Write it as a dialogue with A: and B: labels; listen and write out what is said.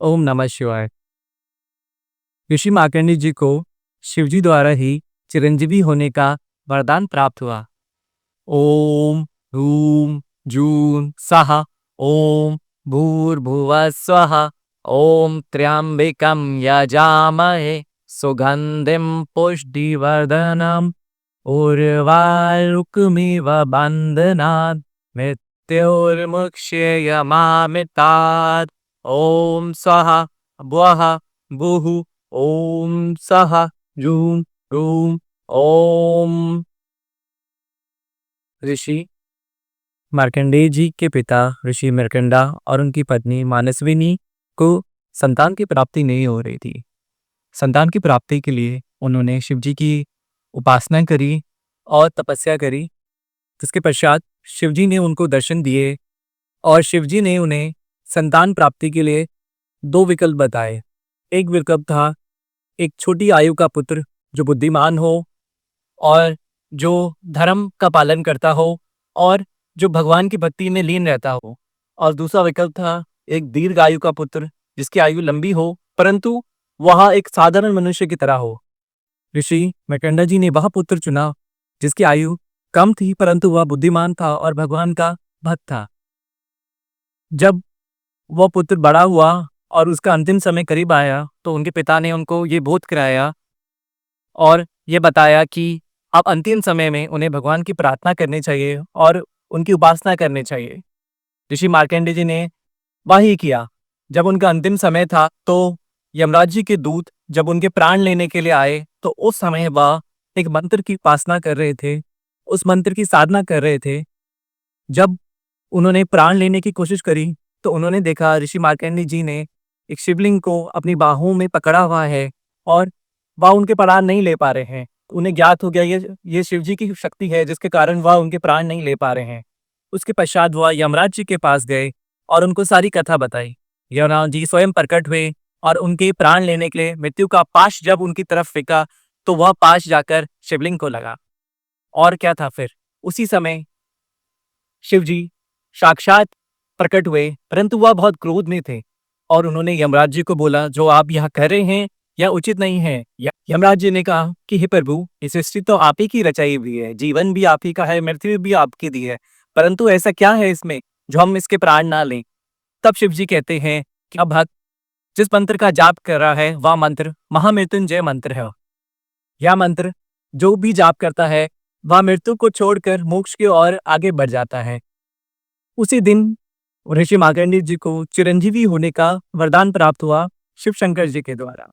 A: ओम नमः शिवाय। ऋषि मार्कंडेय जी को शिवजी द्वारा ही चिरंजीवी होने का वरदान प्राप्त हुआ। ओम ह्रूम जूं सः ओम भूर्भुवः स्वः ओम त्र्यंबकं यजामहे सुगंधिं पुष्टिवर्धनम् उर्वारुकमिव बन्धनात् मृत्योर्मुक्षयमामृतात्। ओम स्वः भुवः भुः ओम सः जूं ह्रूम ओम। ऋषि मार्कंडेय जी के पिता ऋषि मार्कंडा और उनकी पत्नी मानसविनी को संतान की प्राप्ति नहीं हो रही थी। संतान की प्राप्ति के लिए उन्होंने शिवजी की उपासना करी और तपस्या करी। जिसके पश्चात शिवजी ने उनको दर्शन दिए और शिवजी ने उन्हें संतान प्राप्ति के लिए दो विकल्प बताए। एक विकल्प था एक छोटी आयु का पुत्र जो बुद्धिमान हो और जो धर्म का पालन करता हो और जो भगवान की भक्ति में लीन रहता हो, और दूसरा विकल्प था एक दीर्घ आयु का पुत्र जिसकी आयु लंबी हो परंतु वह एक साधारण मनुष्य की तरह हो। ऋषि मार्कंडा जी ने वह पुत्र चुना जिसकी आयु कम थी परंतु वह बुद्धिमान था और भगवान का भक्त था। जब वह पुत्र बड़ा हुआ और उसका अंतिम समय करीब आया तो उनके पिता ने उनको ये बोध कराया और ये बताया कि अब अंतिम समय में उन्हें भगवान की प्रार्थना करनी चाहिए और उनकी उपासना करनी चाहिए। ऋषि मार्कंडेय जी ने वही किया। जब उनका अंतिम समय था तो यमराज जी के दूत जब उनके प्राण लेने के लिए आए तो उस समय वह एक मंत्र की उपासना कर रहे थे, उस मंत्र की साधना कर रहे थे। जब उन्होंने प्राण लेने की कोशिश करी तो उन्होंने देखा ऋषि मार्कंडेय जी ने एक शिवलिंग को अपनी बाहों में पकड़ा हुआ है और वह उनके प्राण नहीं ले पा रहे हैं। उन्हें ज्ञात हो गया ये शिवजी की शक्ति है जिसके कारण वह उनके प्राण नहीं ले पा रहे हैं। उसके पश्चात वह यमराज जी के पास गए और उनको सारी कथा बताई। यमराज जी स्वयं प्रकट हुए और उनके प्राण लेने के लिए मृत्यु का पाश जब उनकी तरफ फेंका तो वह पाश जाकर शिवलिंग को लगा। और क्या था फिर उसी समय शिवजी साक्षात प्रकट हुए परंतु वह बहुत क्रोध में थे और उन्होंने यमराज जी को बोला जो आप यहाँ कर रहे हैं यह उचित नहीं है। यमराज जी ने कहा कि हे प्रभु, ये सृष्टि तो आप ही की रचाई हुई है, जीवन भी आप ही का है, मृत्यु भी आपकी दी है, परंतु ऐसा क्या है इसमें जो हम इसके प्राण ना लें। तब शिव जी कहते हैं कि अब भक्त जिस मंत्र का जाप कर रहा है वह मंत्र महामृत्युंजय मंत्र है। यह मंत्र जो भी जाप करता है वह मृत्यु को छोड़कर मोक्ष की ओर आगे बढ़ जाता है। उसी दिन ऋषि मार्कंडेय जी को चिरंजीवी होने का वरदान प्राप्त हुआ शिव शंकर जी के द्वारा।